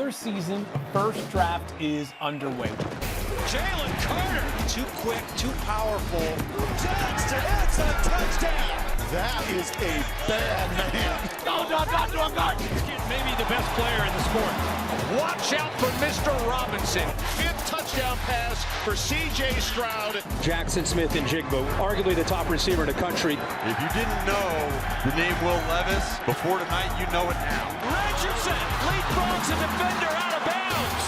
regular season first draft is underway. Jalen Carter, too quick, too powerful. Jackson, that's a touchdown. That is a bad man. God. Maybe the best player in the sport. Watch out for Mr. Robinson. Fifth touchdown pass for C.J. Stroud. Jackson Smith and Jigbo, arguably the top receiver in the country. If you didn't know the name Will Levis before tonight, you know it now. Richardson leapfrogs a defender out of bounds.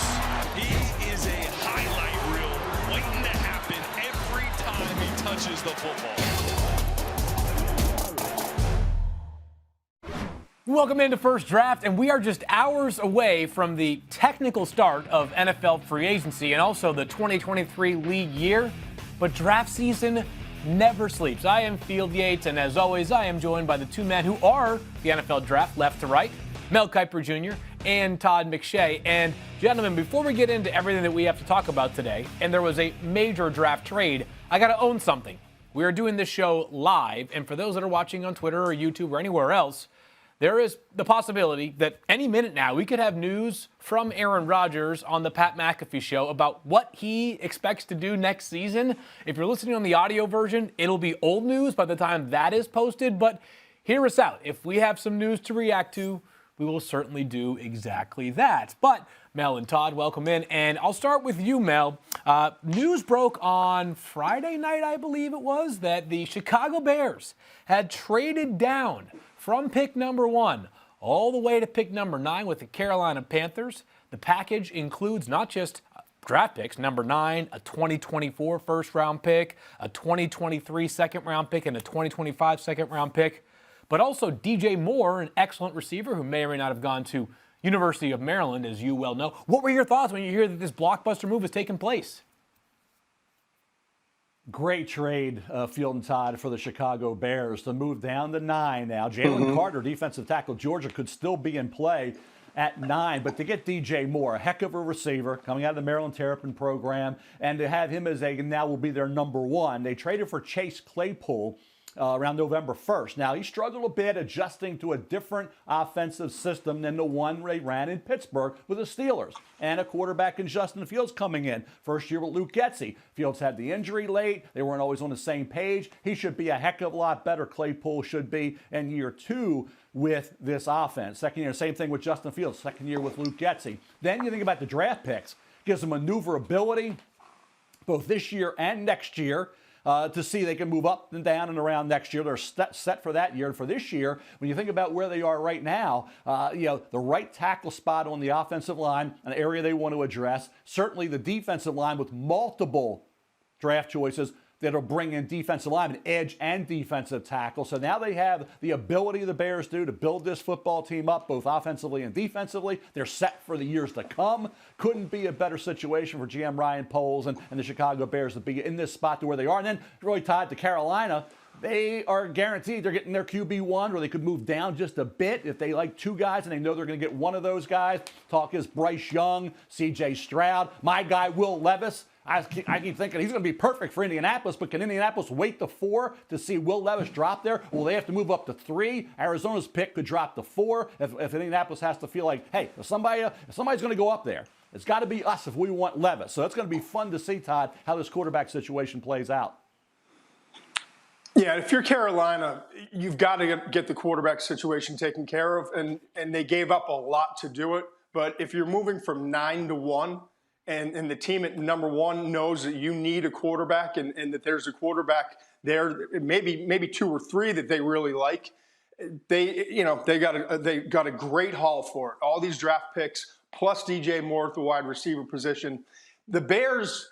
He is a highlight reel waiting to happen every time he touches the football. Welcome into First Draft, and we are just hours away from the technical start of NFL free agency and also the 2023 league year. But draft season never sleeps. I am Field Yates, and as always, I am joined by the two men who are the NFL draft left to right, Mel Kiper Jr. and Todd McShay. And gentlemen, before we get into everything that we have to talk about today, and there was a major draft trade, I got to own something. We are doing this show live, and for those that are watching on Twitter or YouTube or anywhere else, there is the possibility that any minute now we could have news from Aaron Rodgers on the Pat McAfee show about what he expects to do next season. If you're listening on the audio version, it'll be old news by the time that is posted, but hear us out. If we have some news to react to, we will certainly do exactly that. But Mel and Todd, welcome in. And I'll start with you, Mel. News broke on Friday night, I believe it was, that the Chicago Bears had traded down from pick number 1 all the way to pick number 9 with the Carolina Panthers. The package includes not just draft picks, number 9, a 2024 first-round pick, a 2023 second-round pick, and a 2025 second-round pick, but also DJ Moore, an excellent receiver who may or may not have gone to University of Maryland, as you well know. What were your thoughts when you hear that this blockbuster move has taken place? Great trade, Field and Todd, for the Chicago Bears to move down to 9 now. Jalen Carter, defensive tackle, Georgia, could still be in play at 9, but to get DJ Moore, a heck of a receiver coming out of the Maryland Terrapin program, and to have him as now will be their number 1. They traded for Chase Claypool around November 1st. Now, he struggled a bit adjusting to a different offensive system than the one they ran in Pittsburgh with the Steelers. And a quarterback in Justin Fields coming in. First year with Luke Getsy. Fields had the injury late. They weren't always on the same page. He should be a heck of a lot better. Claypool should be in year 2 with this offense. Second year, same thing with Justin Fields. Second year with Luke Getsy. Then you think about the draft picks. Gives them maneuverability both this year and next year. To see they can move up and down and around next year. They're set for that year. And for this year, when you think about where they are right now, the right tackle spot on the offensive line, an area they want to address. Certainly the defensive line with multiple draft choices that'll bring in defensive linemen, edge and defensive tackle. So now they have the ability the Bears do to build this football team up, both offensively and defensively. They're set for the years to come. Couldn't be a better situation for GM Ryan Poles and the Chicago Bears to be in this spot to where they are. And then really tied to Carolina, they are guaranteed they're getting their QB1, or they could move down just a bit if they like 2 guys and they know they're going to get one of those guys. Talk is Bryce Young, C.J. Stroud, my guy Will Levis. I keep thinking he's going to be perfect for Indianapolis, but can Indianapolis wait to 4 to see Will Levis drop there? Will they have to move up to 3? Arizona's pick could drop to 4 if Indianapolis has to feel like, hey, if somebody's going to go up there, it's got to be us if we want Levis. So it's going to be fun to see, Todd, how this quarterback situation plays out. Yeah, if you're Carolina, you've got to get the quarterback situation taken care of, and they gave up a lot to do it. But if you're moving from 9 to 1, and the team at number 1 knows that you need a quarterback and that there's a quarterback there, maybe 2 or 3 that they really like, they got a great haul for it. All these draft picks plus DJ Moore at the wide receiver position. The Bears,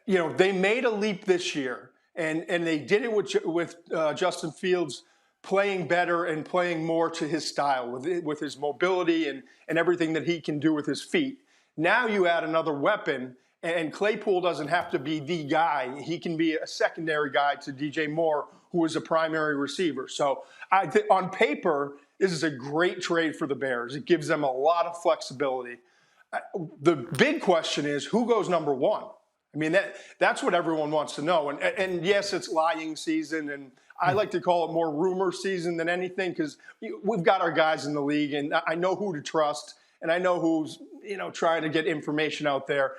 they made a leap this year, and they did it with Justin Fields playing better and playing more to his style with his mobility and everything that he can do with his feet. Now you add another weapon, and Claypool doesn't have to be the guy. He can be a secondary guy to DJ Moore, who is a primary receiver. So on paper, this is a great trade for the Bears. It gives them a lot of flexibility. The big question is, who goes number 1? I mean, that's what everyone wants to know. And yes, it's lying season, and I like to call it more rumor season than anything, because we've got our guys in the league, and I know who to trust. And I know who's, trying to get information out there.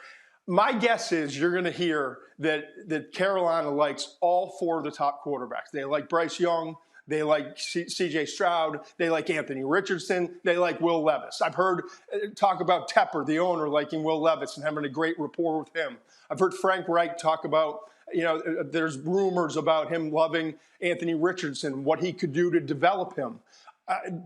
My guess is you're going to hear that Carolina likes all 4 of the top quarterbacks. They like Bryce Young. They like C.J. Stroud. They like Anthony Richardson. They like Will Levis. I've heard talk about Tepper, the owner, liking Will Levis and having a great rapport with him. I've heard Frank Reich talk about, there's rumors about him loving Anthony Richardson, what he could do to develop him.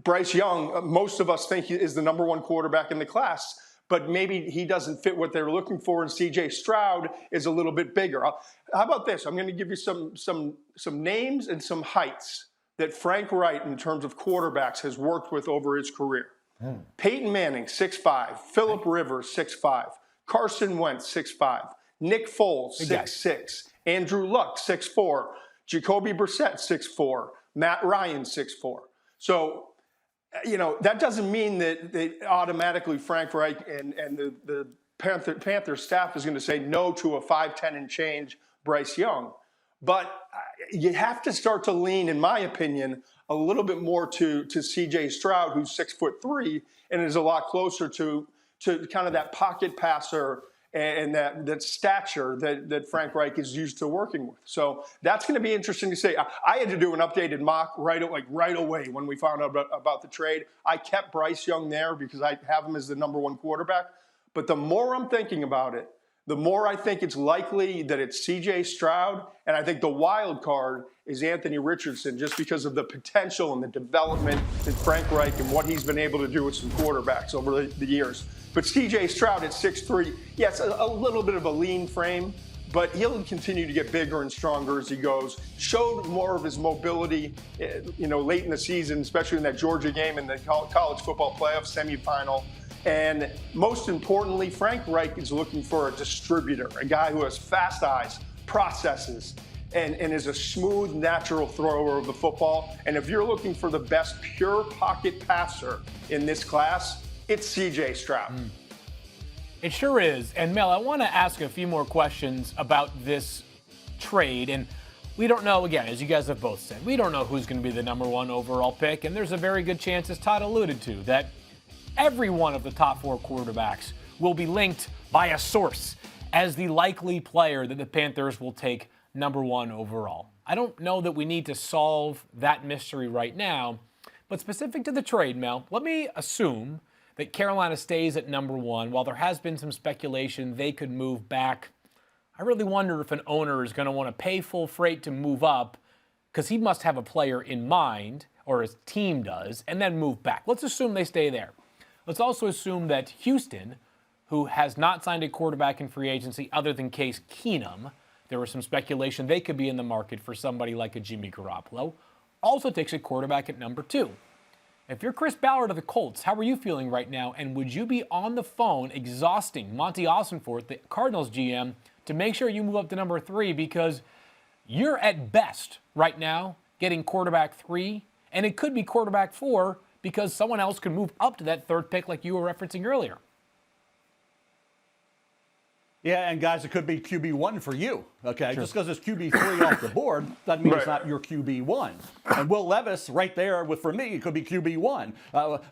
Bryce Young, most of us think he is the number 1 quarterback in the class, but maybe he doesn't fit what they're looking for, and C.J. Stroud is a little bit bigger. How about this? I'm going to give you some names and some heights that Frank Reich, in terms of quarterbacks, has worked with over his career. Peyton Manning, 6'5". Phillip Rivers, 6'5". Carson Wentz, 6'5". Nick Foles, 6'6". Andrew Luck, 6'4". Jacoby Brissett, 6'4". Matt Ryan, 6'4". So, that doesn't mean that automatically Frank Reich and the Panther staff is going to say no to a 5'10" and change Bryce Young. But you have to start to lean, in my opinion, a little bit more to C.J. Stroud, who's 6'3" and is a lot closer to kind of that pocket passer and that stature that Frank Reich is used to working with. So that's going to be interesting to see. I had to do an updated mock right away when we found out about the trade. I kept Bryce Young there because I have him as the number 1 quarterback. But the more I'm thinking about it, the more I think it's likely that it's C.J. Stroud, and I think the wild card is Anthony Richardson, just because of the potential and the development that Frank Reich and what he's been able to do with some quarterbacks over the years. But C.J. Stroud at 6'3", yes, a little bit of a lean frame, but he'll continue to get bigger and stronger as he goes. Showed more of his mobility, late in the season, especially in that Georgia game in the college football playoff semifinal. And most importantly, Frank Reich is looking for a distributor, a guy who has fast eyes, processes, and is a smooth, natural thrower of the football. And if you're looking for the best pure pocket passer in this class, it's C.J. Stroud. It sure is. And Mel, I want to ask a few more questions about this trade. And we don't know, again, as you guys have both said, we don't know who's going to be the number 1 overall pick. And there's a very good chance, as Todd alluded to, that every one of the top 4 quarterbacks will be linked by a source as the likely player that the Panthers will take number 1 overall. I don't know that we need to solve that mystery right now, but specific to the trade, Mel, let me assume that Carolina stays at number 1. While there has been some speculation they could move back, I really wonder if an owner is going to want to pay full freight to move up, because he must have a player in mind, or his team does, and then move back. Let's assume they stay there. Let's also assume that Houston, who has not signed a quarterback in free agency other than Case Keenum, there was some speculation they could be in the market for somebody like a Jimmy Garoppolo, also takes a quarterback at number 2. If you're Chris Ballard of the Colts, how are you feeling right now? And would you be on the phone exhausting Monty Ossenfort, the Cardinals GM, to make sure you move up to number 3? Because you're at best right now getting quarterback 3, and it could be quarterback 4, because someone else could move up to that 3rd pick like you were referencing earlier. Yeah, and guys, it could be QB1 for you, okay? Sure. Just because it's QB3 off the board doesn't mean it's not your QB1. And Will Levis, right there, for me, it could be QB1.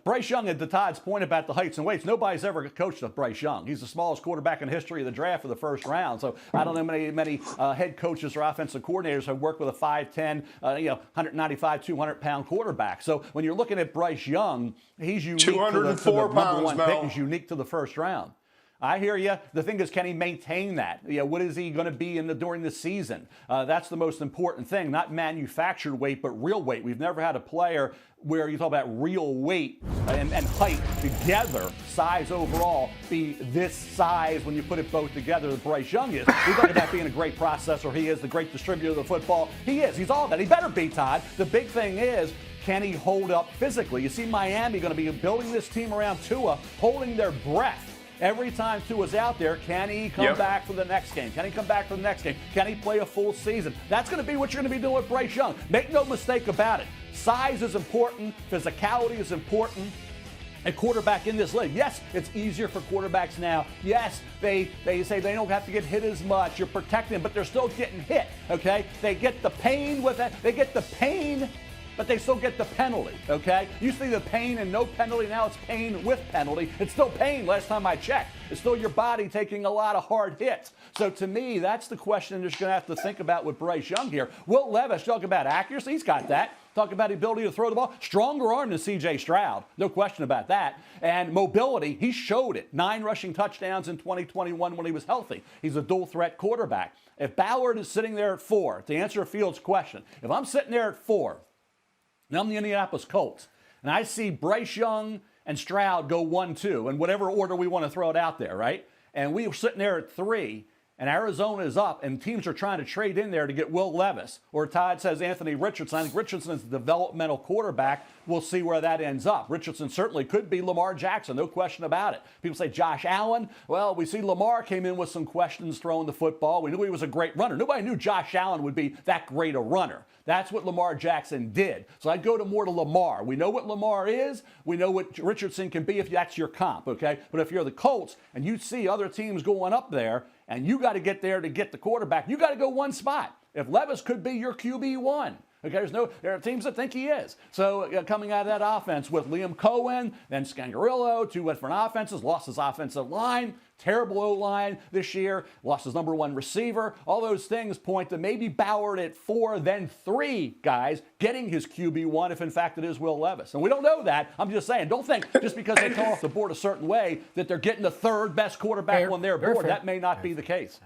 Bryce Young, at Todd's point about the heights and weights, nobody's ever coached with Bryce Young. He's the smallest quarterback in the history of the draft for the 1st round. So I don't know many head coaches or offensive coordinators who have worked with a 5'10", 195, 200-pound quarterback. So when you're looking at Bryce Young, he's unique to the number 1 pick. He's unique to the 1st round. I hear you. The thing is, can he maintain that? What is he going to be during the season? That's the most important thing, not manufactured weight, but real weight. We've never had a player where you talk about real weight and height together, size overall, be this size when you put it both together that Bryce Young is. We talk about being a great processor. He is the great distributor of the football. He is. He's all that. He better be, Todd. The big thing is, can he hold up physically? You see Miami going to be building this team around Tua, holding their breath. Every time Tua's out there, can he come back for the next game? Can he come back for the next game? Can he play a full season? That's going to be what you're going to be doing with Bryce Young. Make no mistake about it. Size is important. Physicality is important. A quarterback in this league, yes, it's easier for quarterbacks now. Yes, they say they don't have to get hit as much. You're protecting them, but they're still getting hit, okay? They get the pain with it. They get the pain but they still get the penalty, okay? You see the pain and no penalty, now it's pain with penalty. It's still pain last time I checked. It's still your body taking a lot of hard hits. So to me, that's the question you're just going to have to think about with Bryce Young here. Will Levis, talk about accuracy, he's got that. Talk about the ability to throw the ball. Stronger arm than C.J. Stroud. No question about that. And mobility, he showed it. 9 rushing touchdowns in 2021 when he was healthy. He's a dual-threat quarterback. If Ballard is sitting there at 4, to answer Fields' question, if I'm sitting there at 4, and I'm the Indianapolis Colts, and I see Bryce Young and Stroud go 1-2, in whatever order we want to throw it out there, right? And we were sitting there at 3, and Arizona is up, and teams are trying to trade in there to get Will Levis. Or Todd says Anthony Richardson. I think Richardson is a developmental quarterback. We'll see where that ends up. Richardson certainly could be Lamar Jackson, no question about it. People say Josh Allen. Well, we see Lamar came in with some questions throwing the football. We knew he was a great runner. Nobody knew Josh Allen would be that great a runner. That's what Lamar Jackson did. So I'd go to more to Lamar. We know what Lamar is. We know what Richardson can be if that's your comp, okay? But if you're the Colts and you see other teams going up there and you got to get there to get the quarterback, you got to go one spot. If Levis could be your QB1. Okay, there are teams that think he is. So coming out of that offense with Liam Cohen, then Scangarillo, 2 different offenses, lost his offensive line, terrible O-line this year, lost his number 1 receiver. All those things point to maybe Ballard at 4, then 3 guys getting his QB1 if in fact it is Will Levis. And we don't know that. I'm just saying, don't think just because they come off the board a certain way that they're getting the 3rd best quarterback on their board. That may not be the case.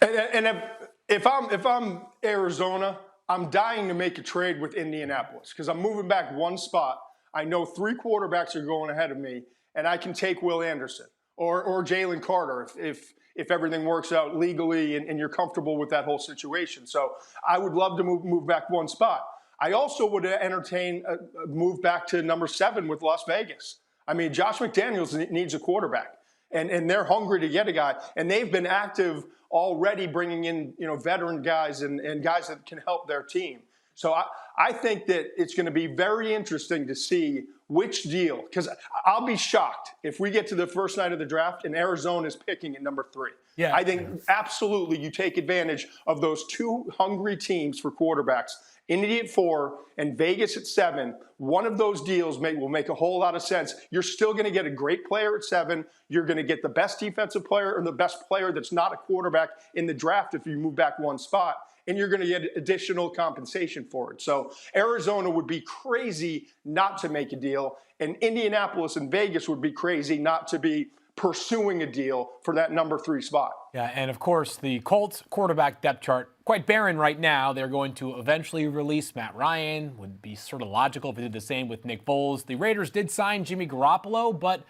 And if I'm Arizona, I'm dying to make a trade with Indianapolis because I'm moving back 1 spot. I know 3 quarterbacks are going ahead of me, and I can take Will Anderson or Jalen Carter if everything works out legally and you're comfortable with that whole situation. So I would love to move back 1 spot. I also would entertain a move back to number 7 with Las Vegas. I mean, Josh McDaniels needs a quarterback, and they're hungry to get a guy, and they've been active already bringing in, veteran guys and guys that can help their team. So I think that it's going to be very interesting to see which deal, because I'll be shocked if we get to the first night of the draft and Arizona is picking at number 3. Yeah, I think absolutely you take advantage of those 2 hungry teams for quarterbacks. Indy at 4 and Vegas at 7. One of those deals will make a whole lot of sense. You're still going to get a great player at 7. You're going to get the best defensive player or the best player that's not a quarterback in the draft if you move back 1 spot. And you're going to get additional compensation for it. So Arizona would be crazy not to make a deal. And Indianapolis and Vegas would be crazy not to be pursuing a deal for that number 3 spot. Yeah, and of course, the Colts quarterback depth chart, quite barren right now. They're going to eventually release Matt Ryan. Would be sort of logical if they did the same with Nick Foles. The Raiders did sign Jimmy Garoppolo, but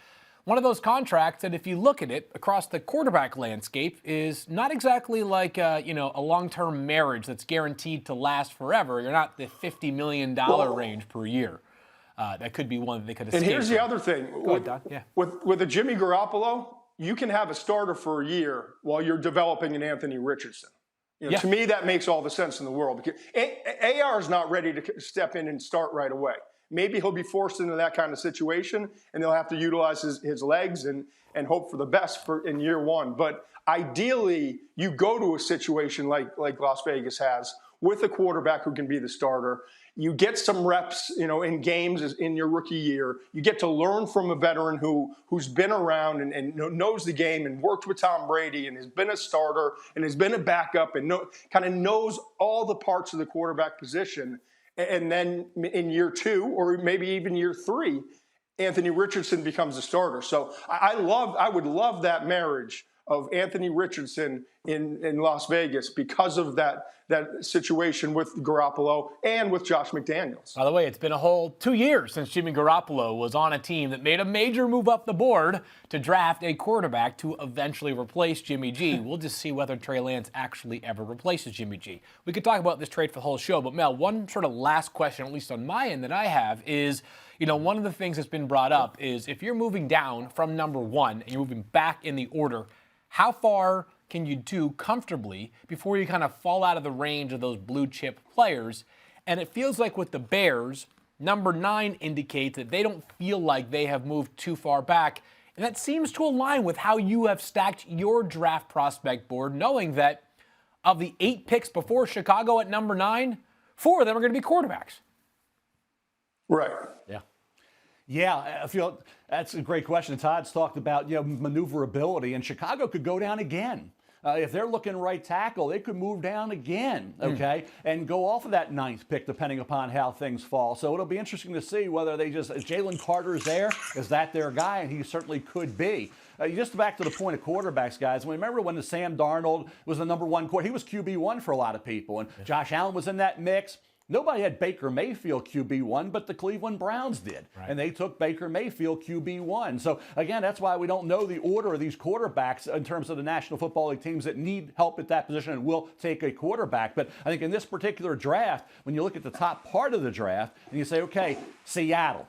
one of those contracts that if you look at it across the quarterback landscape is not exactly like a long-term marriage that's guaranteed to last forever. You're not the $50 million range per year. That could be one that they could escape. And here's the other thing. With a Jimmy Garoppolo, you can have a starter for a year while you're developing an Anthony Richardson. To me, that makes all the sense in the world. Because AR is not ready to step in and start right away. Maybe he'll be forced into that kind of situation, and they'll have to utilize his legs and hope for the best in year 1. But ideally, you go to a situation like Las Vegas has with a quarterback who can be the starter. You get some reps, in games in your rookie year. You get to learn from a veteran who's been around and knows the game and worked with Tom Brady and has been a starter and has been a backup and kind of knows all the parts of the quarterback position. And then in year 2 or maybe even year 3, Anthony Richardson becomes a starter. So I would love that marriage of Anthony Richardson in Las Vegas because of that situation with Garoppolo and with Josh McDaniels. By the way, it's been a whole 2 years since Jimmy Garoppolo was on a team that made a major move up the board to draft a quarterback to eventually replace Jimmy G. We'll just see whether Trey Lance actually ever replaces Jimmy G. We could talk about this trade for the whole show, but Mel, one sort of last question, at least on my end, that I have is, one of the things that's been brought up is if you're moving down from number 1 and you're moving back in the order, how far can you do comfortably before you kind of fall out of the range of those blue chip players? And it feels like with the Bears, number 9 indicates that they don't feel like they have moved too far back. And that seems to align with how you have stacked your draft prospect board, knowing that of the 8 picks before Chicago at number 9, 4 of them are going to be quarterbacks. Right. Yeah. Yeah, I feel that's a great question. Todd's talked about maneuverability, and Chicago could go down again. If they're looking right tackle, they could move down again, okay, and go off of that 9th pick depending upon how things fall. So it'll be interesting to see whether they is Jalen Carter's there? Is that their guy? And he certainly could be. Just back to the point of quarterbacks, guys. Remember when Sam Darnold was the number 1 quarterback? He was QB1 for a lot of people, and Josh Allen was in that mix. Nobody had Baker Mayfield QB1, but the Cleveland Browns did. Right. And they took Baker Mayfield QB1. So, again, that's why we don't know the order of these quarterbacks in terms of the National Football League teams that need help at that position and will take a quarterback. But I think in this particular draft, when you look at the top part of the draft and you say, okay, Seattle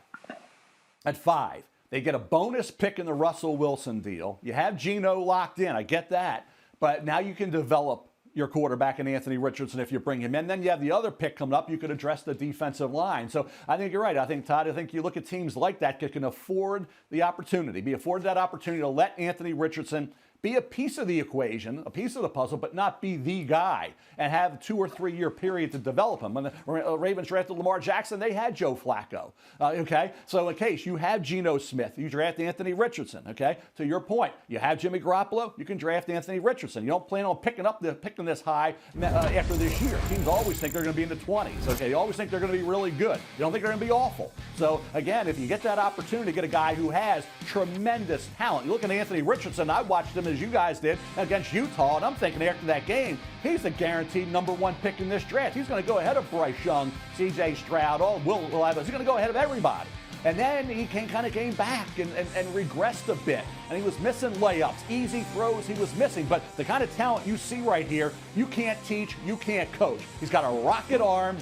at 5. They get a bonus pick in the Russell Wilson deal. You have Geno locked in. I get that. But now you can develop your quarterback in Anthony Richardson if you bring him in. Then you have the other pick coming up. You could address the defensive line. So I think you're right. I think, Todd, you look at teams like that that can afford the opportunity, be afforded that opportunity to let Anthony Richardson be a piece of the equation, a piece of the puzzle, but not be the guy, and have a 2 or 3 year period to develop him. When the Ravens drafted Lamar Jackson, they had Joe Flacco. Okay, so in case you have Geno Smith, you draft Anthony Richardson. Okay, to your point, you have Jimmy Garoppolo, you can draft Anthony Richardson. You don't plan on picking this high after this year. Teams always think they're going to be in the 20s. Okay, you always think they're going to be really good. You don't think they're going to be awful. So again, if you get that opportunity to get a guy who has tremendous talent, you look at Anthony Richardson. I watched him as you guys did against Utah, and I'm thinking after that game, he's a guaranteed number 1 pick in this draft. He's going to go ahead of Bryce Young, C.J. Stroud, Will Levis. He's going to go ahead of everybody. And then he kind of came back and regressed a bit. And he was missing layups, easy throws he was missing. But the kind of talent you see right here, you can't teach, you can't coach. He's got a rocket arm.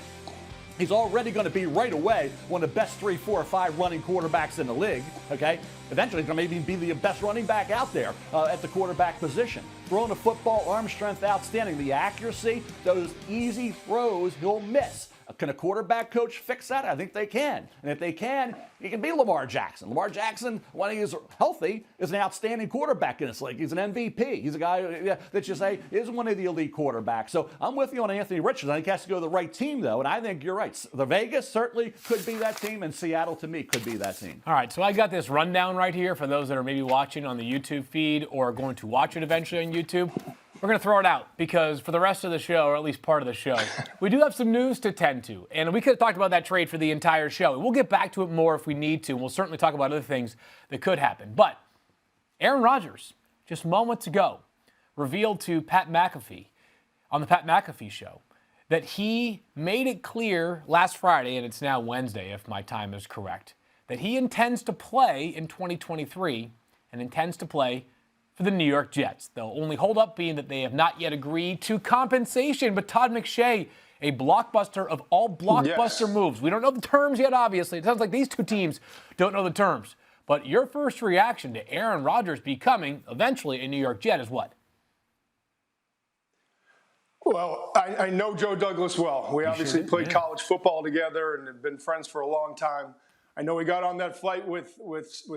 He's already going to be right away one of the best 3, 4, or 5 running quarterbacks in the league, okay? Eventually, he's going to maybe be the best running back out there at the quarterback position. Throwing the football, arm strength outstanding. The accuracy, those easy throws he'll miss. Can a quarterback coach fix that? I think they can. And if they can, he can be Lamar Jackson. Lamar Jackson, when he is healthy, is an outstanding quarterback in this league. He's an MVP. He's a guy that you say is one of the elite quarterbacks. So I'm with you on Anthony Richardson. I think he has to go to the right team, though. And I think you're right. The Vegas certainly could be that team, and Seattle, to me, could be that team. All right, so I got this rundown right here for those that are maybe watching on the YouTube feed or going to watch it eventually on YouTube. We're going to throw it out because for the rest of the show, or at least part of the show, we do have some news to tend to. And we could have talked about that trade for the entire show. We'll get back to it more if we need to. And we'll certainly talk about other things that could happen. But Aaron Rodgers, just moments ago, revealed to Pat McAfee on the Pat McAfee show that he made it clear last Friday, and it's now Wednesday if my time is correct, that he intends to play in 2023 and intends to play for the New York Jets. They'll only hold up being that they have not yet agreed to compensation. But Todd McShay, a blockbuster of all blockbuster moves. We don't know the terms yet, obviously. It sounds like these two teams don't know the terms. But your first reaction to Aaron Rodgers becoming eventually a New York Jet is what? Well, I know Joe Douglas well. We obviously played college football together and have been friends for a long time. I know we got on that flight with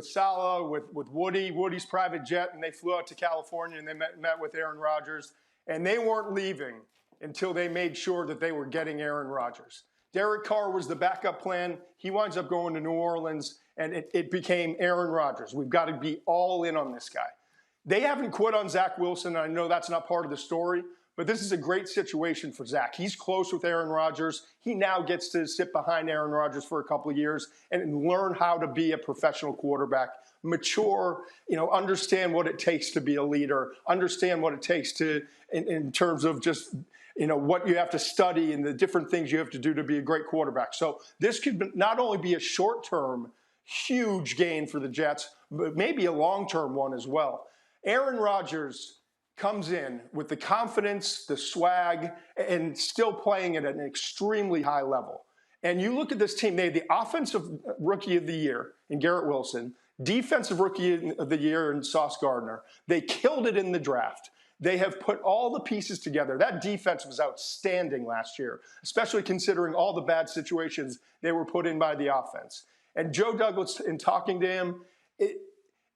Salah, with Woody's private jet, and they flew out to California and they met with Aaron Rodgers. And they weren't leaving until they made sure that they were getting Aaron Rodgers. Derek Carr was the backup plan. He winds up going to New Orleans, and it became Aaron Rodgers. We've got to be all in on this guy. They haven't quit on Zach Wilson, and I know that's not part of the story, but this is a great situation for Zach. He's close with Aaron Rodgers. He now gets to sit behind Aaron Rodgers for a couple of years and learn how to be a professional quarterback, mature, understand what it takes to be a leader, understand what it takes to, in terms of just, what you have to study and the different things you have to do to be a great quarterback. So this could not only be a short-term, huge gain for the Jets, but maybe a long-term one as well. Aaron Rodgers comes in with the confidence, the swag, and still playing at an extremely high level. And you look at this team, they had the offensive rookie of the year in Garrett Wilson, defensive rookie of the year in Sauce Gardner. They killed it in the draft. They have put all the pieces together. That defense was outstanding last year, especially considering all the bad situations they were put in by the offense. And Joe Douglas, in talking to him,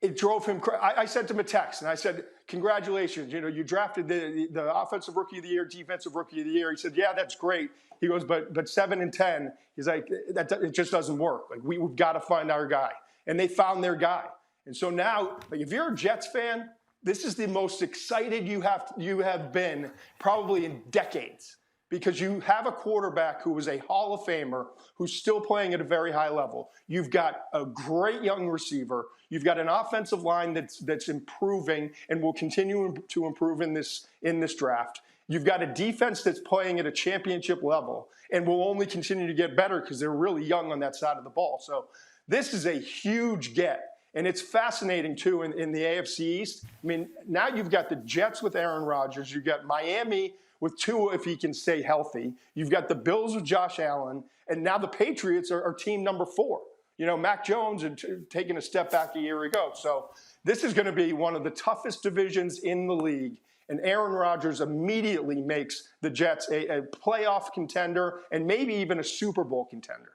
it drove him. I sent him a text and I said, congratulations. You know, you drafted the offensive rookie of the year, defensive rookie of the year. He said, yeah, that's great. He goes, but 7 and 10, he's like, it just doesn't work. Like we've got to find our guy. And they found their guy. And so now, like, if you're a Jets fan, this is the most excited you have been probably in decades, because you have a quarterback who is a Hall of Famer who's still playing at a very high level. You've got a great young receiver. You've got an offensive line that's improving and will continue to improve in this draft. You've got a defense that's playing at a championship level and will only continue to get better because they're really young on that side of the ball. So this is a huge get. And it's fascinating, too, in the AFC East. I mean, now you've got the Jets with Aaron Rodgers. You've got Miami with Tua if he can stay healthy. You've got the Bills with Josh Allen. And now the Patriots are team number 4. You know, Mac Jones had taken a step back a year ago. So this is going to be one of the toughest divisions in the league. And Aaron Rodgers immediately makes the Jets a playoff contender and maybe even a Super Bowl contender.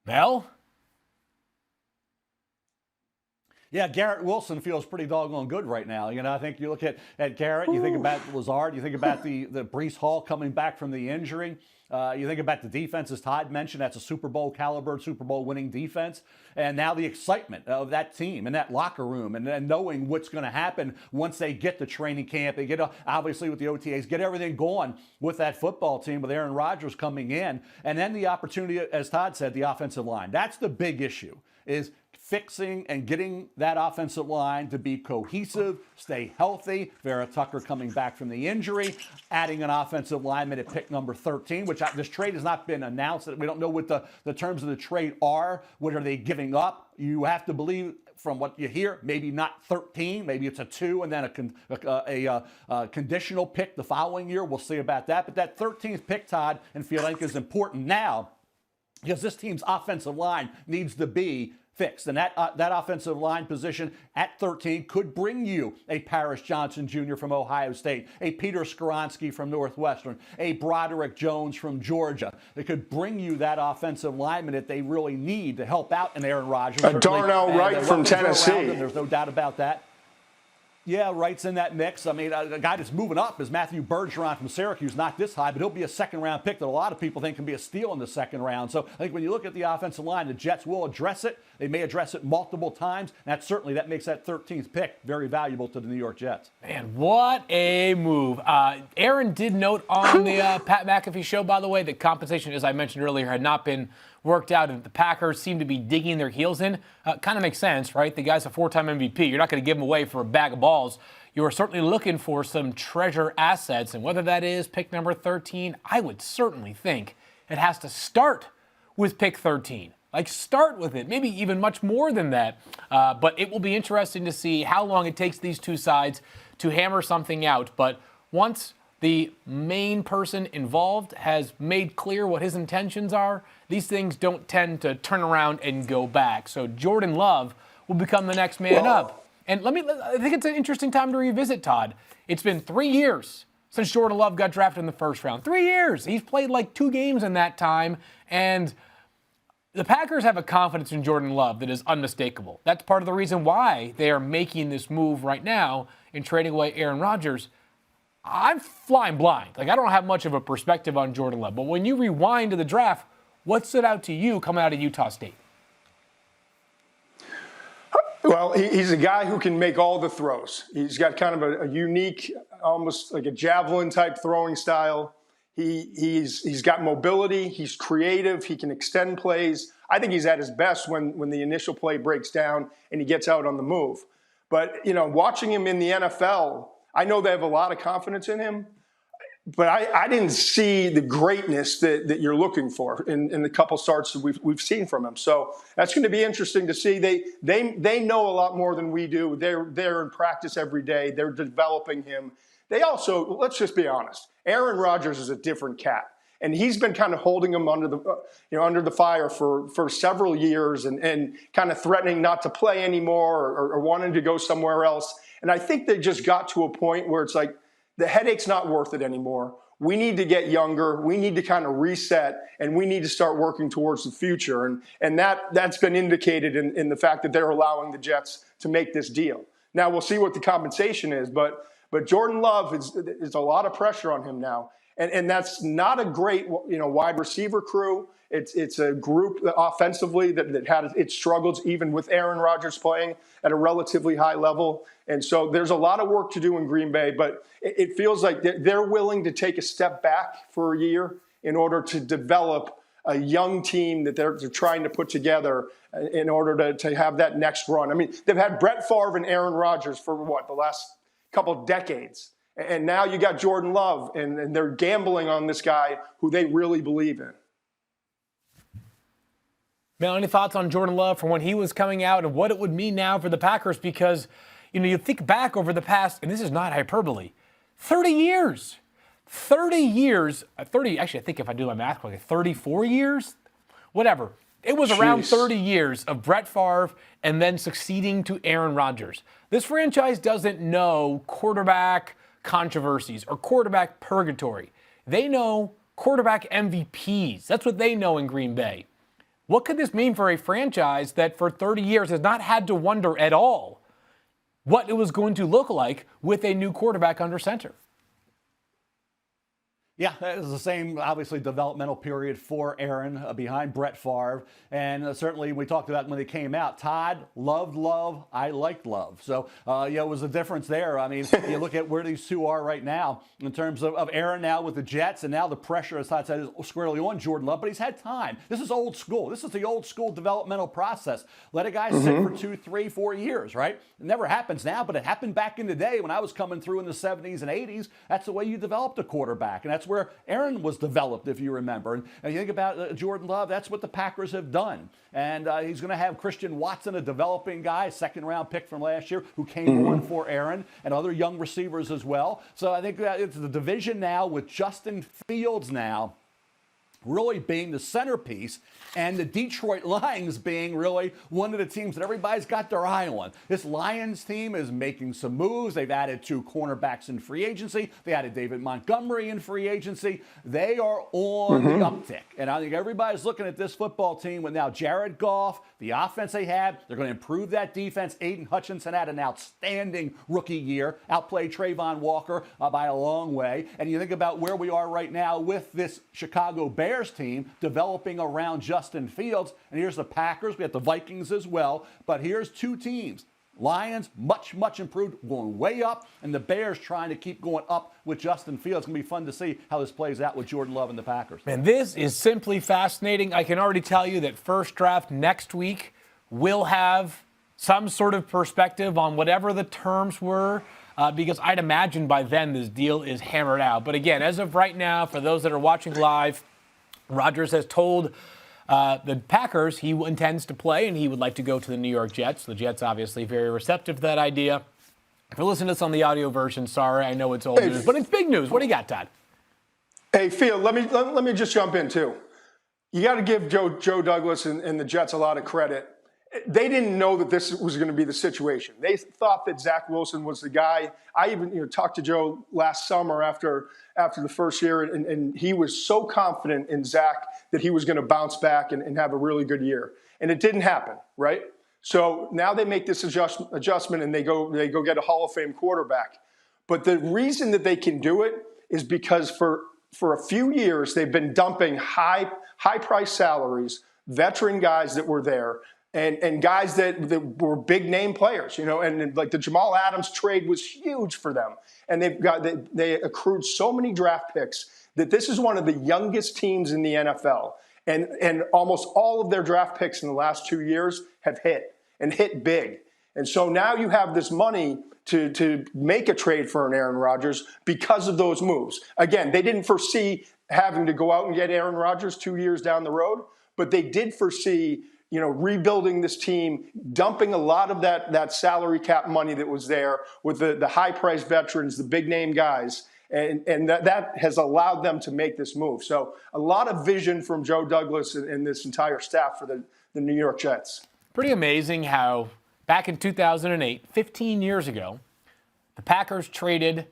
Mel? Yeah, Garrett Wilson feels pretty doggone good right now. You know, I think you look at Garrett, you think about Lazard, you think about the Breece Hall coming back from the injury. You think about the defense, as Todd mentioned, that's a Super Bowl caliber, Super Bowl winning defense. And now the excitement of that team and that locker room and knowing what's going to happen once they get to training camp. They get, obviously, with the OTAs, get everything going with that football team with Aaron Rodgers coming in. And then the opportunity, as Todd said, the offensive line. That's the big issue, is fixing and getting that offensive line to be cohesive, stay healthy. Vera Tucker coming back from the injury, adding an offensive lineman at pick number 13, which this trade has not been announced. We don't know what the terms of the trade are. What are they giving up? You have to believe, from what you hear, maybe not 13, maybe it's a 2 and then a conditional pick the following year. We'll see about that. But that 13th pick, Todd and Field, I think is important now, because this team's offensive line needs to be fixed. And that offensive line position at 13 could bring you a Paris Johnson Jr. from Ohio State, a Peter Skoronski from Northwestern, a Broderick Jones from Georgia. It could bring you that offensive lineman that they really need to help out in Aaron Rodgers. Darnell Wright from Tennessee. There's no doubt about that. Yeah, Wright's in that mix. I mean, a guy that's moving up is Matthew Bergeron from Syracuse, not this high, but he'll be a second-round pick that a lot of people think can be a steal in the second round. So I think when you look at the offensive line, the Jets will address it. They may address it multiple times. And that makes that 13th pick very valuable to the New York Jets. Man, what a move. Aaron did note on the Pat McAfee show, by the way, that compensation, as I mentioned earlier, had not been worked out, and the Packers seem to be digging their heels in. Kind of makes sense, right? The guy's a 4-time MVP. You're not going to give him away for a bag of balls. You are certainly looking for some treasure assets, and whether that is pick number 13, I would certainly think it has to start with pick 13. Like, start with it, maybe even much more than that. But it will be interesting to see how long it takes these two sides to hammer something out. But once the main person involved has made clear what his intentions are, these things don't tend to turn around and go back. So Jordan Love will become the next man up. And I think it's an interesting time to revisit, Todd. It's been 3 years since Jordan Love got drafted in the first round. 3 years. He's played like 2 games in that time. And the Packers have a confidence in Jordan Love that is unmistakable. That's part of the reason why they are making this move right now in trading away Aaron Rodgers. I'm flying blind. Like, I don't have much of a perspective on Jordan Love. But when you rewind to the draft, what stood out to you coming out of Utah State? Well, he's a guy who can make all the throws. He's got kind of a unique, almost like a javelin-type throwing style. He's got mobility. He's creative. He can extend plays. I think he's at his best when the initial play breaks down and he gets out on the move. But, you know, watching him in the NFL, I know they have a lot of confidence in him. But I didn't see the greatness that you're looking for in the couple starts that we've seen from him. So that's going to be interesting to see. They know a lot more than we do. They're in practice every day. They're developing him. They also, let's just be honest, Aaron Rodgers is a different cat. And he's been kind of holding him under the fire for several years and kind of threatening not to play anymore or wanting to go somewhere else. And I think they just got to a point where it's like, the headache's not worth it anymore. we need to get younger. We need to kind of reset, and we need to start working towards the future. And that's been indicated in the fact that they're allowing the Jets to make this deal. Now we'll see what the compensation is, but Jordan Love is a lot of pressure on him now, and that's not a great wide receiver crew. It's a group offensively that had its struggles even with Aaron Rodgers playing at a relatively high level. And so there's a lot of work to do in Green Bay, but it feels like they're willing to take a step back for a year in order to develop a young team that they're trying to put together in order to have that next run. I mean, they've had Brett Favre and Aaron Rodgers for the last couple of decades. And now you got Jordan Love, and they're gambling on this guy who they really believe in. Mel, any thoughts on Jordan Love from when he was coming out and what it would mean now for the Packers? Because, you think back over the past, and this is not hyperbole, 30 years. 30 years, actually, I think if I do my math correctly, 34 years? Whatever. It was around 30 years of Brett Favre and then succeeding to Aaron Rodgers. This franchise doesn't know quarterback controversies or quarterback purgatory. They know quarterback MVPs. That's what they know in Green Bay. What could this mean for a franchise that for 30 years has not had to wonder at all what it was going to look like with a new quarterback under center? Yeah, that is the same, obviously, developmental period for Aaron behind Brett Favre. And certainly we talked about when they came out, Todd loved Love, I liked Love. So, it was a difference there. I mean, you look at where these two are right now in terms of Aaron now with the Jets, and now the pressure, as Todd said, is squarely on Jordan Love. But he's had time. This is old school. This is the old school developmental process. Let a guy sit for 2, 3, 4 years, right? It never happens now, but it happened back in the day when I was coming through in the 70s and 80s. That's the way you developed a quarterback. And that's where Aaron was developed, if you remember. And you think about Jordan Love, that's what the Packers have done. And he's going to have Christian Watson, a developing guy, second-round pick from last year, who came on for Aaron, and other young receivers as well. So I think that it's the division now with Justin Fields now really being the centerpiece, and the Detroit Lions being really one of the teams that everybody's got their eye on. This Lions team is making some moves. They've added 2 cornerbacks in free agency. They added David Montgomery in free agency. They are on the uptick. And I think everybody's looking at this football team with now Jared Goff, the offense they have. They're going to improve that defense. Aiden Hutchinson had an outstanding rookie year, outplayed Trayvon Walker by a long way. And you think about where we are right now with this Chicago Bears team developing around Justin Fields. And here's the Packers. We have the Vikings as well. But here's 2 teams. Lions, much, much improved, going way up. And the Bears trying to keep going up with Justin Fields. It's going to be fun to see how this plays out with Jordan Love and the Packers. Man, this is simply fascinating. I can already tell you that First Draft next week will have some sort of perspective on whatever the terms were, because I'd imagine by then this deal is hammered out. But again, as of right now, for those that are watching live, Rodgers has told the Packers he intends to play and he would like to go to the New York Jets. The Jets obviously very receptive to that idea. If you're listening to this on the audio version, sorry, I know it's old news, but it's big news. What do you got, Todd? Hey, Phil, let me just jump in too. You got to give Joe Douglas and the Jets a lot of credit. They didn't know that this was going to be the situation. They thought that Zach Wilson was the guy. I even talked to Joe last summer after the first year, and he was so confident in Zach that he was going to bounce back and have a really good year. And it didn't happen, right? So now they make this adjustment and they go get a Hall of Fame quarterback. But the reason that they can do it is because for a few years they've been dumping high price salaries, veteran guys that were there. And guys that were big name players, and like the Jamal Adams trade was huge for them. And they accrued so many draft picks that this is one of the youngest teams in the NFL. And almost all of their draft picks in the last 2 years have hit big. And so now you have this money to make a trade for an Aaron Rodgers because of those moves. Again, they didn't foresee having to go out and get Aaron Rodgers 2 years down the road, but they did foresee rebuilding this team, dumping a lot of that salary cap money that was there with the high-priced veterans, the big-name guys, and that has allowed them to make this move. So a lot of vision from Joe Douglas and this entire staff for the New York Jets. Pretty amazing how back in 2008, 15 years ago, the Packers traded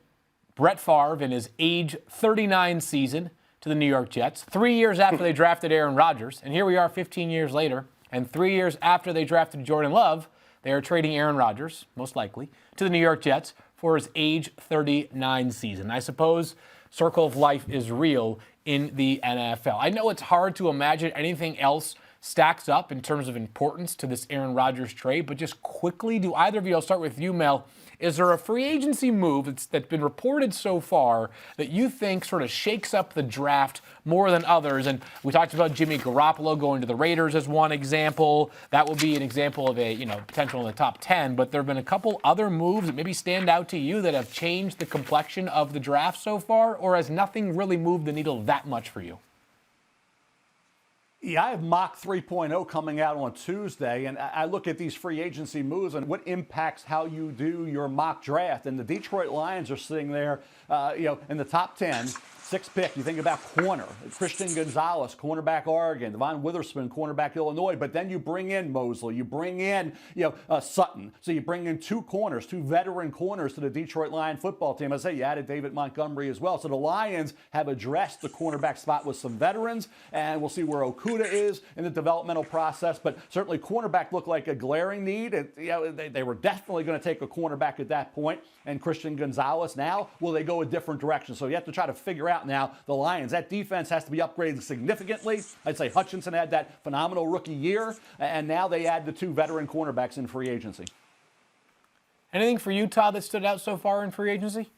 Brett Favre in his age 39 season to the New York Jets, 3 years after they drafted Aaron Rodgers. And here we are 15 years later, and 3 years after they drafted Jordan Love, they are trading Aaron Rodgers, most likely, to the New York Jets for his age 39 season. I suppose circle of life is real in the NFL. I know it's hard to imagine anything else stacks up in terms of importance to this Aaron Rodgers trade, but just quickly, do either of you, I'll start with you, Mel, is there a free agency move that's been reported so far that you think sort of shakes up the draft more than others? And we talked about Jimmy Garoppolo going to the Raiders as one example. That would be an example of a potential in the top 10. But there have been a couple other moves that maybe stand out to you that have changed the complexion of the draft so far, or has nothing really moved the needle that much for you? Yeah, I have Mock 3.0 coming out on Tuesday, and I look at these free agency moves and what impacts how you do your mock draft. And the Detroit Lions are sitting there, in the top 10. Sixth pick, you think about corner. Christian Gonzalez, cornerback Oregon. Devon Witherspoon, cornerback Illinois. But then you bring in Mosley. You bring in, Sutton. So you bring in two veteran corners to the Detroit Lion football team. I say you added David Montgomery as well. So the Lions have addressed the cornerback spot with some veterans, and we'll see where Okudah is in the developmental process. But certainly cornerback looked like a glaring need. They were definitely going to take a cornerback at that point. And Christian Gonzalez now, will they go a different direction? So you have to try to figure out now the Lions. That defense has to be upgraded significantly. I'd say Hutchinson had that phenomenal rookie year, and now they add the two veteran cornerbacks in free agency. Anything for you, Todd, that stood out so far in free agency?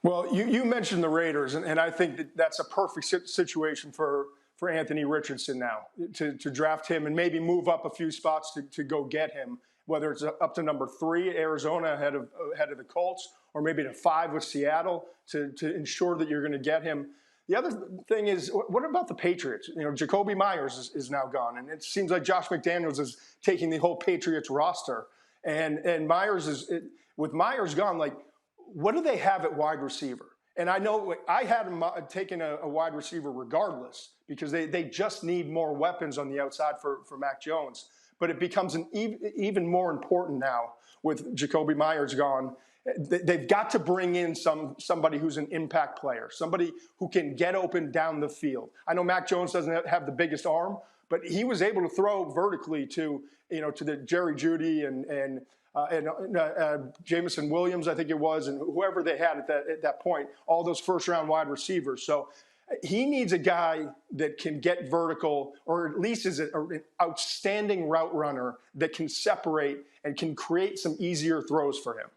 Well, you mentioned the Raiders, and I think that's a perfect situation for Anthony Richardson now, to draft him and maybe move up a few spots to go get him, whether it's up to number 3, Arizona, ahead of the Colts, or maybe to 5 with Seattle to ensure that you're going to get him. The other thing is, what about the Patriots? Jacoby Myers is now gone, and it seems like Josh McDaniels is taking the whole Patriots roster. And Myers with Myers gone, like, what do they have at wide receiver? And I know I had him taking a wide receiver regardless, because they just need more weapons on the outside for Mac Jones. But it becomes even more important now with Jacoby Myers gone. They've got to bring in somebody who's an impact player, somebody who can get open down the field. I know Mac Jones doesn't have the biggest arm, but he was able to throw vertically to the Jerry Jeudy and Jamison Williams, I think it was, and whoever they had at that point, all those first-round wide receivers. So he needs a guy that can get vertical, or at least is an outstanding route runner that can separate and can create some easier throws for him.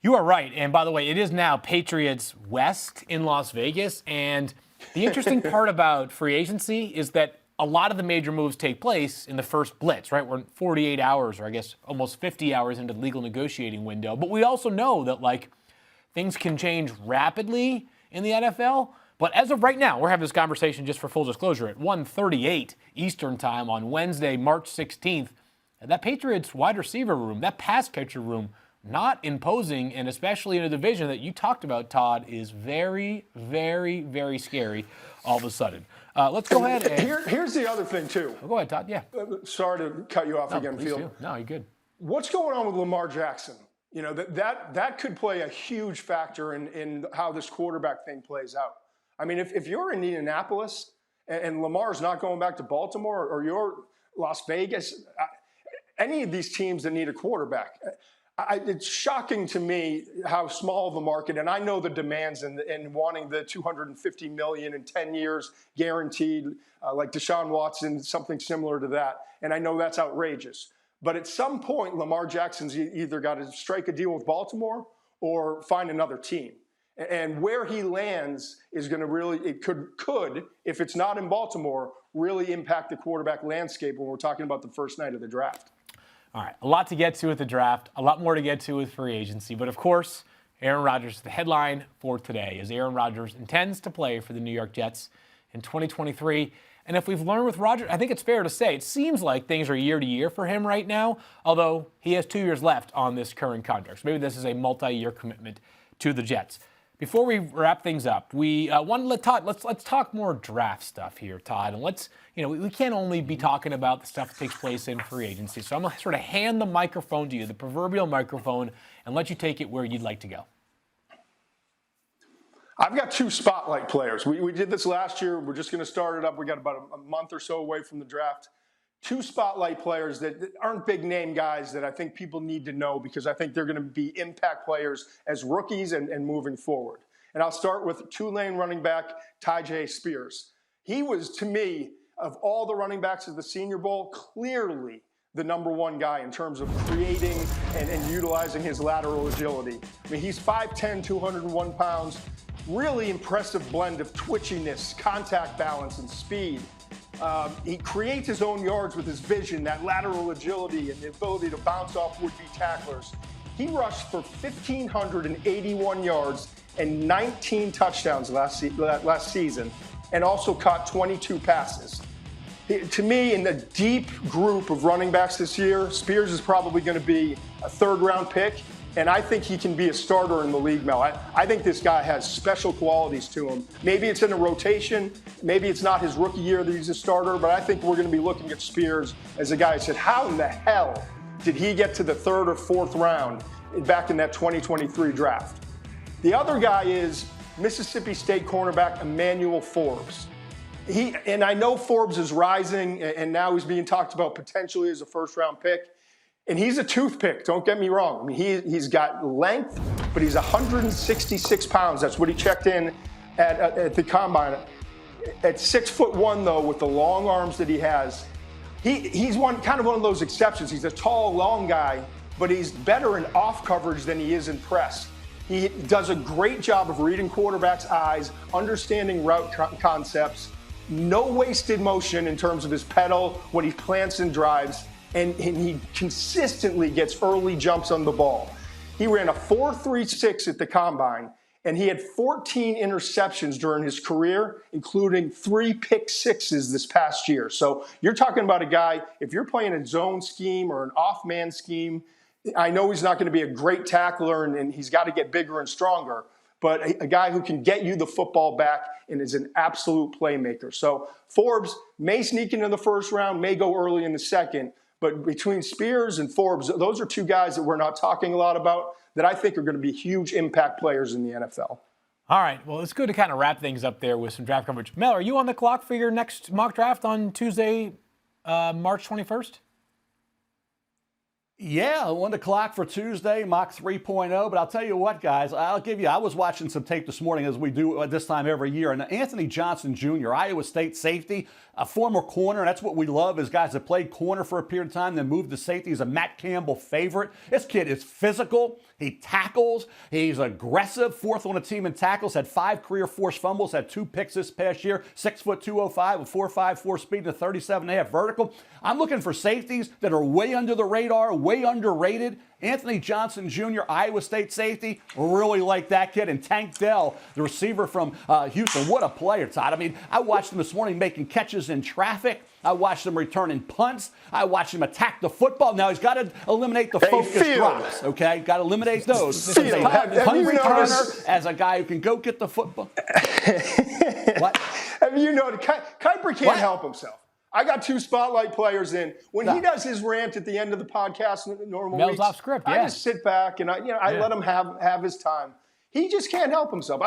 You are right. And by the way, it is now Patriots West in Las Vegas. And the interesting part about free agency is that a lot of the major moves take place in the first blitz, right? We're 48 hours, or I guess almost 50 hours into the legal negotiating window. But we also know that, things can change rapidly in the NFL. But as of right now, we're having this conversation, just for full disclosure, at 1:38 Eastern time on Wednesday, March 16th. That Patriots wide receiver room, that pass catcher room, not imposing, and especially in a division that you talked about, Todd, is very, very, very scary all of a sudden. Let's go ahead and... Here's the other thing, too. Oh, go ahead, Todd, yeah. Sorry to cut you off again, Field. No, you're good. What's going on with Lamar Jackson? That could play a huge factor in how this quarterback thing plays out. I mean, if you're in Indianapolis and Lamar's not going back to Baltimore, or you're Las Vegas, any of these teams that need a quarterback, it's shocking to me how small of a market, and I know the demands and wanting the $250 million in 10 years guaranteed, like Deshaun Watson, something similar to that, and I know that's outrageous. But at some point, Lamar Jackson's either got to strike a deal with Baltimore or find another team. And where he lands is going to really, it could, if it's not in Baltimore, really impact the quarterback landscape when we're talking about the first night of the draft. All right, a lot to get to with the draft, a lot more to get to with free agency. But, of course, Aaron Rodgers, the headline for today is Aaron Rodgers intends to play for the New York Jets in 2023. And if we've learned with Rodgers, I think it's fair to say it seems like things are year to year for him right now, although he has 2 years left on this current contract. So maybe this is a multi-year commitment to the Jets. Before we wrap things up, we want to let Todd, let's talk more draft stuff here, Todd. And let's, we can't only be talking about the stuff that takes place in free agency. So I'm going to sort of hand the microphone to you, the proverbial microphone, and let you take it where you'd like to go. I've got two spotlight players. We did this last year. We're just going to start it up. We got about a month or so away from the draft. Two spotlight players that aren't big name guys that I think people need to know because I think they're going to be impact players as rookies and moving forward. And I'll start with Tulane running back Tyjae Spears. He was, to me, of all the running backs of the Senior Bowl, clearly the number one guy in terms of creating and utilizing his lateral agility. I mean, he's 5'10", 201 pounds. Really impressive blend of twitchiness, contact balance, and speed. He creates his own yards with his vision, that lateral agility, and the ability to bounce off would-be tacklers. He rushed for 1,581 yards and 19 touchdowns last season, and also caught 22 passes. To me, in the deep group of running backs this year, Spears is probably going to be a third-round pick. And I think he can be a starter in the league, Mel. I think this guy has special qualities to him. Maybe it's in a rotation. Maybe it's not his rookie year that he's a starter. But I think we're going to be looking at Spears as a guy who said, how in the hell did he get to the third or fourth round back in that 2023 draft? The other guy is Mississippi State cornerback Emmanuel Forbes. And I know Forbes is rising, and now he's being talked about potentially as a first-round pick. And he's a toothpick, don't get me wrong. I mean, he's got length, but he's 166 pounds. That's what he checked in at the combine. At 6'1", though, with the long arms that he has, he's one of those exceptions. He's a tall, long guy, but he's better in off coverage than he is in press. He does a great job of reading quarterbacks' eyes, understanding route concepts, no wasted motion in terms of his pedal, what he plants and drives. And he consistently gets early jumps on the ball. He ran a 4.36 at the combine, and he had 14 interceptions during his career, including 3 pick sixes this past year. So you're talking about a guy, if you're playing a zone scheme or an off-man scheme, I know he's not going to be a great tackler, and he's got to get bigger and stronger, but a guy who can get you the football back and is an absolute playmaker. So Forbes may sneak into the first round, may go early in the second. But between Spears and Forbes, those are two guys that we're not talking a lot about that I think are going to be huge impact players in the NFL. All right. Well, it's good to kind of wrap things up there with some draft coverage. Mel, are you on the clock for your next mock draft on Tuesday, March 21st? Yeah, 1 o'clock for Tuesday, mock 3.0. But I'll tell you what, guys, I was watching some tape this morning, as we do at this time every year, and Anthony Johnson Jr., Iowa State safety, a former corner. That's what we love, is guys that played corner for a period of time, then moved to safety. He's a Matt Campbell favorite. This kid is physical. He tackles. He's aggressive. 4th on the team in tackles. Had 5 career forced fumbles. Had 2 picks this past year. 6'2", 205 with 4.54 speed and a 37.5 vertical. I'm looking for safeties that are way under the radar, way underrated. Anthony Johnson Jr., Iowa State safety, really like that kid. And Tank Dell, the receiver from Houston, what a player, Todd. I mean, I watched him this morning making catches in traffic. I watched him returning punts. I watched him attack the football. Now, he's got to eliminate the focus drops, okay? Got to eliminate those. This is a punt returner as a guy who can go get the football. What? Have you noticed, Kiper can't help himself. I got 2 spotlight players in. When he does his rant at the end of the podcast, normal Mel's weeks, off script, I just sit back and I let him have his time. He just can't help himself.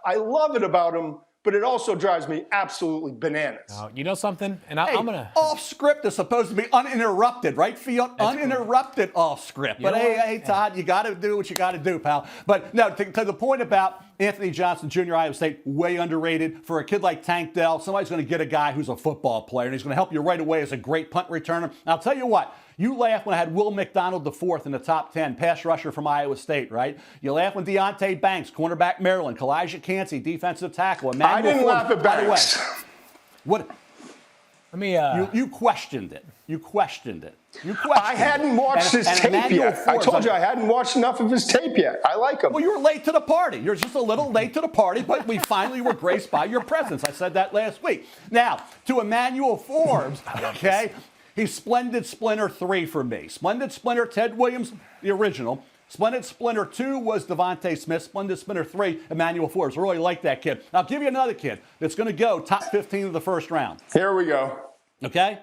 I love it about him, but it also drives me absolutely bananas. You know something? And I'm going to... Off script is supposed to be uninterrupted, right, Field? Uninterrupted off script. But hey, Todd, you got to do what you got to do, pal. But no, to the point about Anthony Johnson Jr., Iowa State, way underrated. For a kid like Tank Dell, somebody's going to get a guy who's a football player, and he's going to help you right away as a great punt returner. And I'll tell you what, you laugh when I had Will McDonald IV in the top 10, pass rusher from Iowa State, right? You laugh when Deonte Banks, cornerback Maryland, Kalijah Cansey, defensive tackle. Emmanuel I didn't Forbes, laugh at Banks. By the way, what? Let me... You questioned it. You questioned it. I hadn't watched his tape yet. I told you I hadn't watched enough of his tape yet. I like him. Well, you were late to the party. You're just a little late to the party, but we finally were graced by your presence. I said that last week. Now, to Emmanuel Forbes, okay, he's Splendid Splinter 3 for me. Splendid Splinter, Ted Williams, the original. Splendid Splinter 2 was Devontae Smith. Splendid Splinter 3, Emmanuel Forbes. Really like that kid. I'll give you another kid that's going to go top 15 of the first round. Here we go. Okay?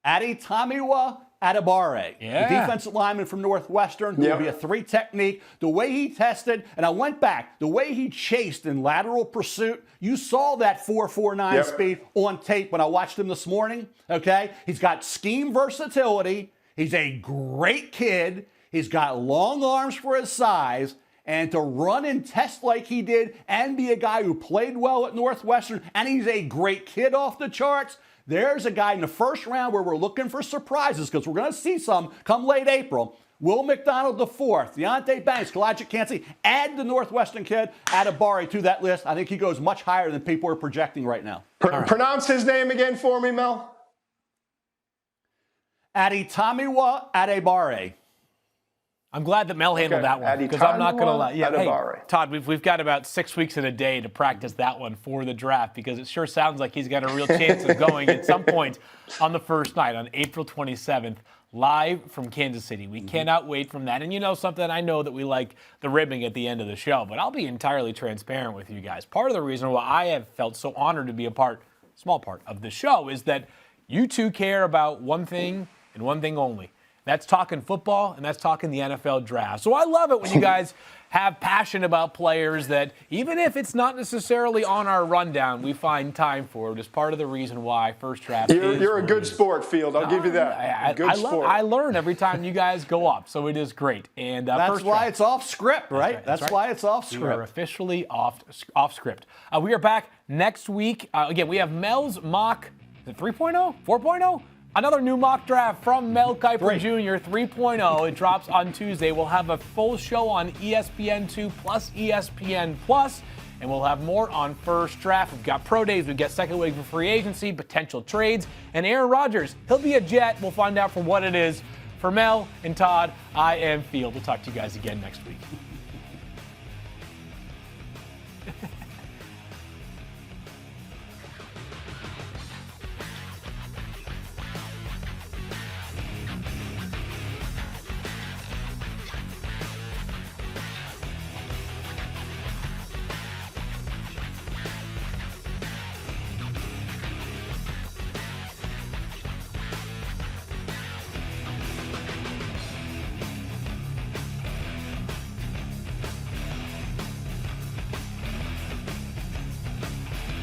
Adetomiwa Adibare, Yeah. the defensive lineman from Northwestern, who will be a 3 technique. The way he tested, and I went back, the way he chased in lateral pursuit, you saw that 4.49 speed on tape when I watched him this morning, okay? He's got scheme versatility. He's a great kid. He's got long arms for his size. And to run and test like he did and be a guy who played well at Northwestern, and he's a great kid off the charts, there's a guy in the first round where we're looking for surprises because we're going to see some come late April. Will McDonald IV, Deontay Banks, Kalajic Kancey, add the Northwestern kid, Adibare to that list. I think he goes much higher than people are projecting right now. Pronounce his name again for me, Mel. Aditamiwa Adibare. I'm glad that Mel handled that one because I'm not going to lie. Yeah, hey, Todd, we've got about 6 weeks and a day to practice that one for the draft because it sure sounds like he's got a real chance of going at some point on the first night on April 27th, live from Kansas City. We cannot wait from that. And you know something, I know that we like the ribbing at the end of the show, but I'll be entirely transparent with you guys. Part of the reason why I have felt so honored to be a small part of the show is that you two care about one thing and one thing only. That's talking football, and that's talking the NFL draft. So I love it when you guys have passion about players that, even if it's not necessarily on our rundown, we find time for it as part of the reason why First Draft is. You're a good sport, Field. I'll give you that. I learn every time you guys go up, so it is great. And that's why it's off script, right? That's why it's off script. We are officially off script. We are back next week. Again, we have Mel's mock, is it 3.0? 4.0? Another new mock draft from Mel Kiper Jr., 3.0. It drops on Tuesday. We'll have a full show on ESPN2 plus ESPN Plus, and we'll have more on First Draft. We've got pro days. We've got second wave for free agency, potential trades, and Aaron Rodgers. He'll be a Jet. We'll find out for what it is. For Mel and Todd, I am Field. We'll talk to you guys again next week.